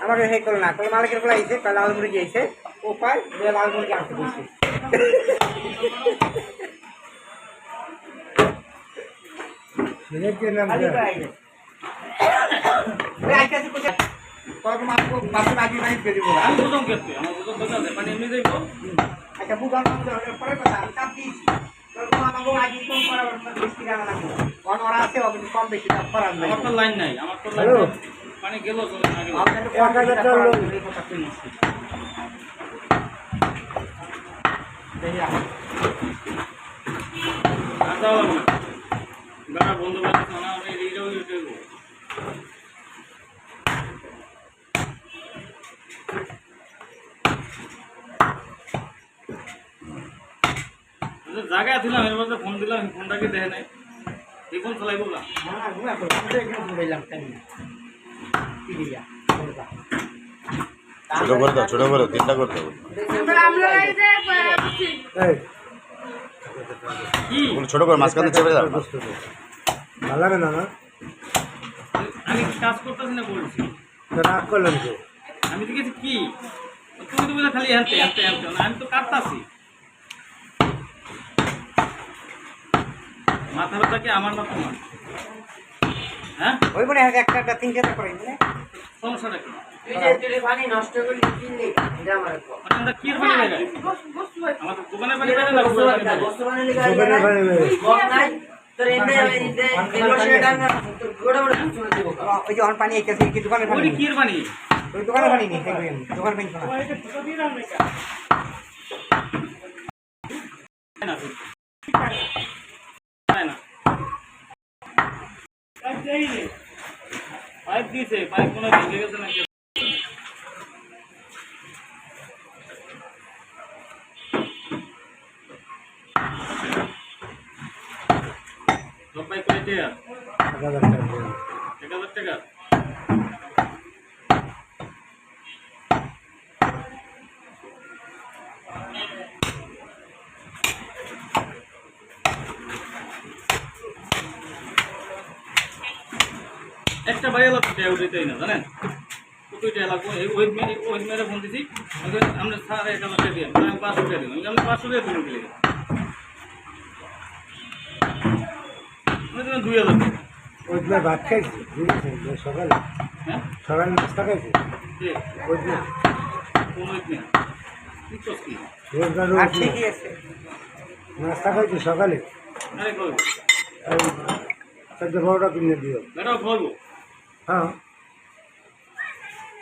আমাকে সেই করল না কই মালিকের গুলো আইছে কই লাল মুরগি আইছে ও পায় লাল মুরগি আনতে বসে সেটাকে নাম আইছে আইছে কোথায় কত মাত্র বাসে লাগি নাই বেরি বলা আমি বুঝুম কেতে আমার বুঝুম কথা আছে মানে এমনি যাইবো আচ্ছা বুঝাম পরে কথা আমি চাপ দিয়েছি তো আমাকে আগে ফোন করার বেশি টাকা লাগবে কোন ওরা আছে অবশ্যই কম বেশি দাম করার নাই আমার তো লাইন নাই আমার তো লাইন পানি গেল তো আগে আপনাদের 1000 টাকা লোন এই কথা কইছি দেয়া আচ্ছা বাবা বন্ধু বান্ধব না আমি এইটাও ইউটিউব জায়গায় ছিলাম এর মধ্যে ফোন দিলাম ফোনটাকে দেখে নাই এই ফোন চালাইব না ছোট করে তিনটা করতে হবে ছোট করে মাঝখানে চেপে যাবে ভালো লাগে না আমি কাজ করতেছি না বলছি রাগ করলাম তো আমি দেখেছি কি তুমি তো বলে খালি হ্যান্তে হ্যান্তে হ্যান্তে আমি তো কাটতাছি মাথা ব্যথা কি আমার মাথা না হ্যাঁ ওই বলে একটা তিনটা করে সমস্যাটা কি পানি নষ্ট করে কিনলে এটা আমার আমরা কি পানি লাগাই আমাদের দোকানে পানি লাগাই না দোকানে পানি লাগাই তোর এমনি দেলোশে ডাঙ্গা তোর গোড়া গোড়া চলে দেব ওই যে অন পানি আইতাছে কি দোকানে পানি ওই কি পানি ওই দোকানে পানি নেই দোকানে পানি না ওই এটা ছোট দিয়ে রাখবে না না পাইপ দিয়েছে পাইপ কোনো ভেঙে গেছে নাকি সব পাইপ করে দিয়ে 1000 টাকা একটা বাইরে লাগবে উঠাইতেই না জানেন কতটা লাগবে ওই মেরে ফোন দিছি আমরা স্যার 1000 টাকা দিয়ে আমি 500 টাকা দিলাম আমি 500 টাকা দিলাম দিলে মানে 2000 টাকা ওই দিন ভাত খাইছি সকালে হ্যাঁ সকালে নাস্তা খাইছি জি ওই দিন কোন ওই দিন কি করছ কি রোজগার ঠিকই আছে নাস্তা খাইছি সকালে আরে কই এই 14-12টা কিনে দিও বেটা বলবো হ্যাঁ